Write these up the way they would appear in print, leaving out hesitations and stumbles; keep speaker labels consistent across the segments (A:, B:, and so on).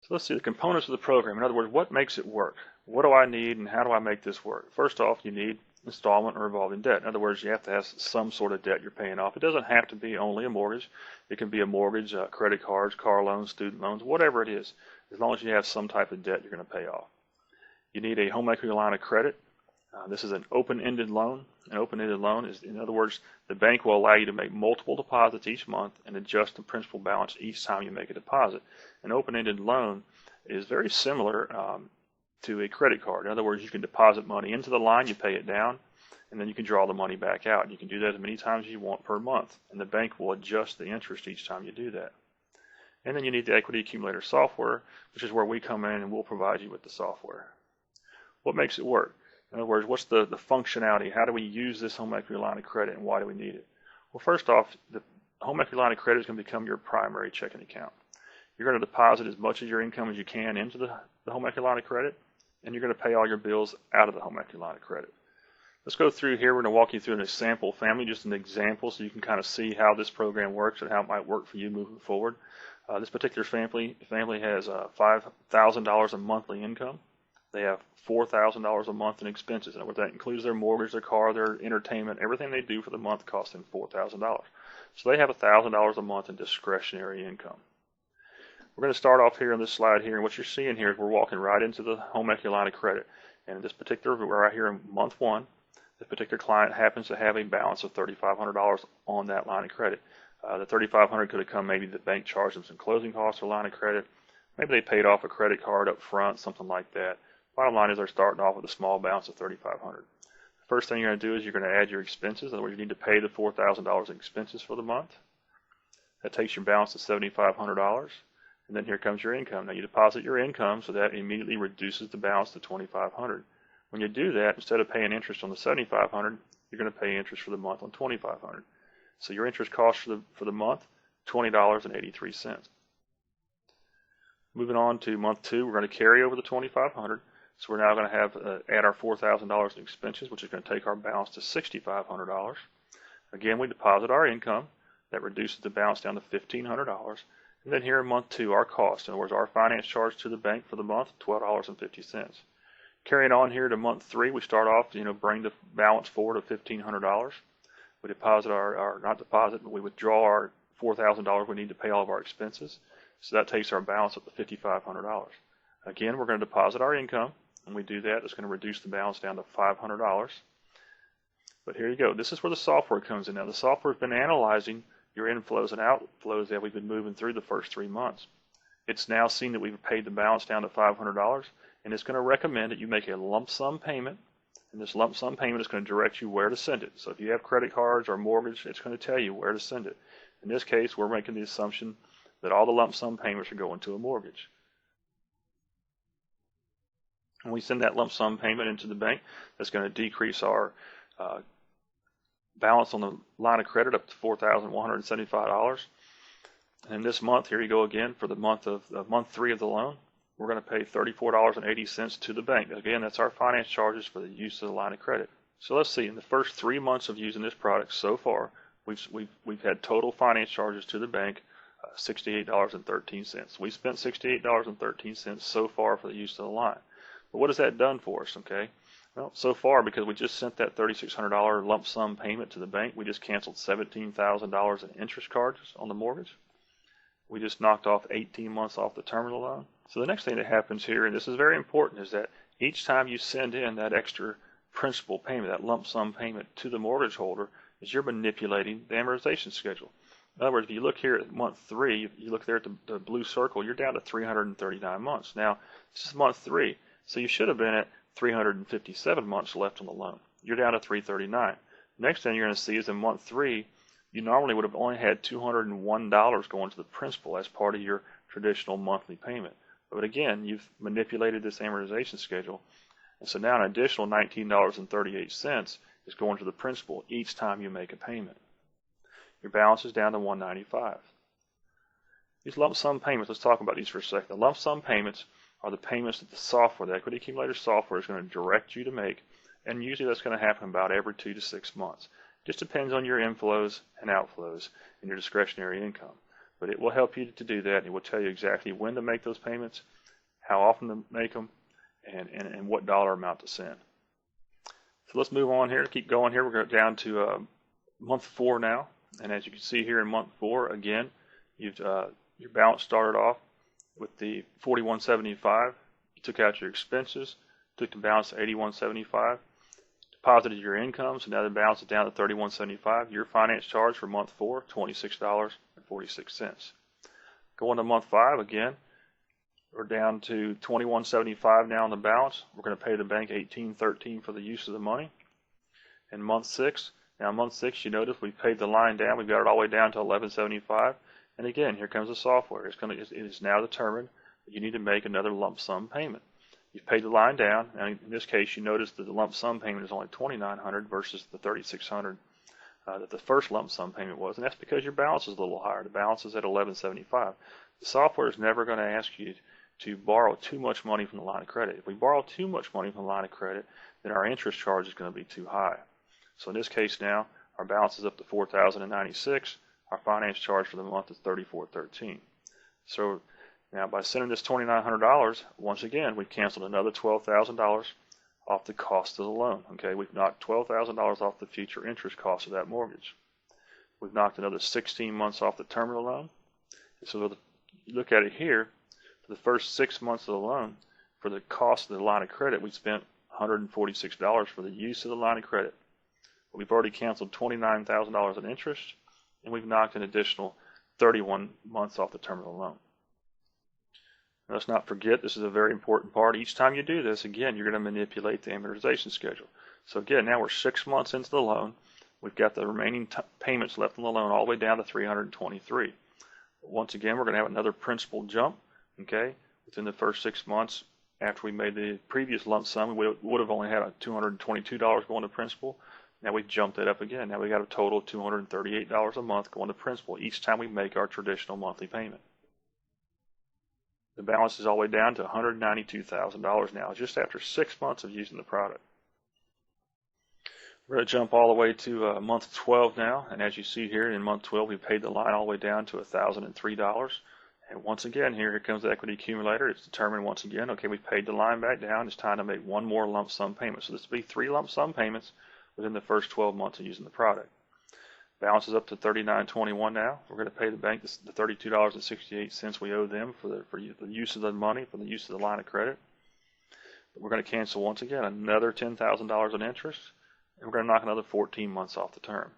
A: So let's see the components of the program. In other words, what makes it work? What do I need and how do I make this work? First off, you need installment or revolving debt. In other words, you have to have some sort of debt you're paying off. It doesn't have to be only a mortgage. It can be a mortgage, credit cards, car loans, student loans, whatever it is, as long as you have some type of debt you're going to pay off. You need a home equity line of credit. This is an open-ended loan. An open-ended loan is, in other words, the bank will allow you to make multiple deposits each month and adjust the principal balance each time you make a deposit. An open-ended loan is very similar to a credit card. In other words, you can deposit money into the line, you pay it down, and then you can draw the money back out. You can do that as many times as you want per month, and the bank will adjust the interest each time you do that. And then you need the equity accumulator software, which is where we come in and we'll provide you with the software. What makes it work? In other words, what's the functionality? How do we use this home equity line of credit and why do we need it? Well, first off, the home equity line of credit is going to become your primary checking account. You're going to deposit as much of your income as you can into the home equity line of credit, and you're going to pay all your bills out of the home equity line of credit. Let's go through here. We're going to walk you through an sample family, just an example, so you can kind of see how this program works and how it might work for you moving forward. This particular family has $5,000 a monthly income. They have $4,000 a month in expenses. In other words, that includes their mortgage, their car, their entertainment, everything they do for the month costs them $4,000. So they have $1,000 a month in discretionary income. We're going to start off here on this slide here, and what you're seeing here is we're walking right into the home equity line of credit. And in this particular, we're right here in month one. This particular client happens to have a balance of $3,500 on that line of credit. The $3,500 could have come, maybe the bank charged them some closing costs or line of credit. Maybe they paid off a credit card up front, something like that. Bottom line is they're starting off with a small balance of $3,500. The first thing you're going to do is you're going to add your expenses. In other words, you need to pay the $4,000 in expenses for the month. That takes your balance to $7,500. And then here comes your income. Now you deposit your income, so that immediately reduces the balance to $2,500. When you do that, instead of paying interest on the $7,500, you're going to pay interest for the month on $2,500. So your interest cost for the month, $20.83. Moving on to month two, we're going to carry over the $2,500. So we're now going to have add our $4,000 in expenses, which is going to take our balance to $6,500. Again, we deposit our income. That reduces the balance down to $1,500. And then here in month two, our cost, in other words, our finance charge to the bank for the month, $12.50. Carrying on here to month three, we start off, bring the balance forward to $1,500. We deposit not deposit, but we withdraw our $4,000 we need to pay all of our expenses. So that takes our balance up to $5,500. Again, we're going to deposit our income. When we do that, it's going to reduce the balance down to $500. But here you go. This is where the software comes in. Now, the software has been analyzing your inflows and outflows that we've been moving through the first 3 months. It's now seen that we've paid the balance down to $500, and it's going to recommend that you make a lump sum payment, and this lump sum payment is going to direct you where to send it. So if you have credit cards or mortgage, it's going to tell you where to send it. In this case, we're making the assumption that all the lump sum payments are going to a mortgage. When we send that lump sum payment into the bank, that's going to decrease our balance on the line of credit up to $4,175. And this month, here you go again, for the month three of the loan, we're going to pay $34.80 to the bank. Again, that's our finance charges for the use of the line of credit. So let's see, in the first 3 months of using this product so far, we've had total finance charges to the bank $68.13. We spent $68.13 so far for the use of the line. But what has that done for us, okay? Well, so far, because we just sent that $3,600 lump sum payment to the bank, we just canceled $17,000 in interest charges on the mortgage. We just knocked off 18 months off the term of the loan. So the next thing that happens here, and this is very important, is that each time you send in that extra principal payment, that lump sum payment to the mortgage holder, is you're manipulating the amortization schedule. In other words, if you look here at month three, you look there at the blue circle, you're down to 339 months. Now, this is month three, so you should have been at 357 months left on the loan. You're down to 339. Next thing you're going to see is in month three, you normally would have only had $201 going to the principal as part of your traditional monthly payment. But again, you've manipulated this amortization schedule, and so now an additional $19.38 is going to the principal each time you make a payment. Your balance is down to $195. These lump sum payments, let's talk about these for a second. The lump sum payments are the payments that the software, the equity accumulator software, is going to direct you to make, and usually that's going to happen about every 2 to 6 months. Just depends on your inflows and outflows and your discretionary income. but it will help you to do that, and it will tell you exactly when to make those payments, how often to make them, and what dollar amount to send. So let's move on here. Keep going here. We're going down to month 4 now, and as you can see here in month 4, again, your balance started off with the $41.75. You took out your expenses, took the balance to $81.75, deposited your income, so now the balance is down to $31.75. Your finance charge for month 4, $26.46. Going to month 5 again. We're down to $21.75 now on the balance. We're going to pay the bank $18.13 for the use of the money. In month 6, you notice we paid the line down. We've got it all the way down to $11.75. And again, here comes the software. It is now determined that you need to make another lump sum payment. You've paid the line down, and in this case, you notice that the lump sum payment is only $2,900 versus the $3,600 that the first lump sum payment was, and that's because your balance is a little higher. The balance is at $11.75. The software is never going to ask you to borrow too much money from the line of credit. If we borrow too much money from the line of credit, then our interest charge is going to be too high. So in this case now, our balance is up to $4,096. Our finance charge for the month is $34.13. So now by sending this $2,900, once again, we've canceled another $12,000 off the cost of the loan. Okay, we've knocked $12,000 off the future interest cost of that mortgage. We've knocked another 16 months off the term of the loan. So if you look at it here, for the first 6 months of the loan, for the cost of the line of credit, we spent $146 for the use of the line of credit. We've already canceled $29,000 in interest, and we've knocked an additional 31 months off the term of the loan. Now, let's not forget, this is a very important part. Each time you do this, again, you're going to manipulate the amortization schedule. So again, now we're 6 months into the loan. We've got the remaining payments left on the loan all the way down to $323. Once again, we're going to have another principal jump. Okay, within the first 6 months after we made the previous lump sum, we would have only had $222 going to principal. Now we've jumped it up again. Now we got a total of $238 a month going to principal each time we make our traditional monthly payment. The balance is all the way down to $192,000 now, just after 6 months of using the product. We're going to jump all the way to month 12 now, and as you see here in month 12, we paid the line all the way down to $1,003. And once again, here comes the equity accumulator. It's determined once again, okay, we've paid the line back down. It's time to make one more lump sum payment. So this will be 3 lump sum payments within the first 12 months of using the product. Balance is up to $39.21 now. We're going to pay the bank the $32.68 we owe them for the use of the money, for the use of the line of credit. We're going to cancel once again another $10,000 in interest, and we're going to knock another 14 months off the term.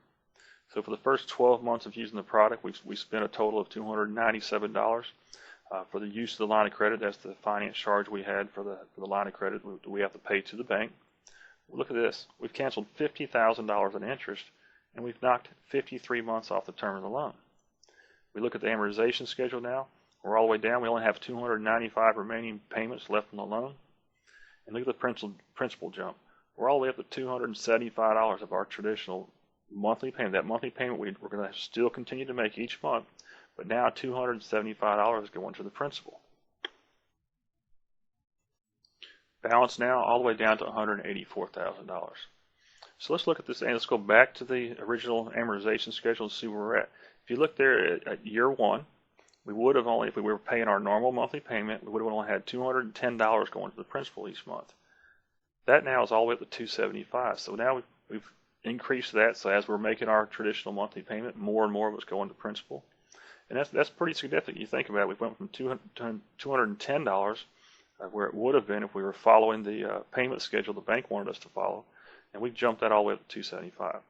A: So for the first 12 months of using the product, we spent a total of $297 for the use of the line of credit. That's the finance charge we had for the line of credit we have to pay to the bank. Look at this. We've canceled $50,000 in interest, and we've knocked 53 months off the term of the loan. We look at the amortization schedule now. We're all the way down. We only have 295 remaining payments left on the loan. And look at the principal jump. We're all the way up to $275 of our traditional monthly payment. That monthly payment we're going to still continue to make each month, but now $275 going to the principal. Balance now all the way down to $184,000. So let's look at this, and let's go back to the original amortization schedule and see where we're at. If you look there at year 1, we would have only, if we were paying our normal monthly payment, we would have only had $210 going to the principal each month. That now is all the way up to $275. So now we've increase that, so as we're making our traditional monthly payment, more and more of it's going to principal. And that's pretty significant. You think about it, we went from $210 where it would have been if we were following the payment schedule the bank wanted us to follow, and we've jumped that all the way up to $275.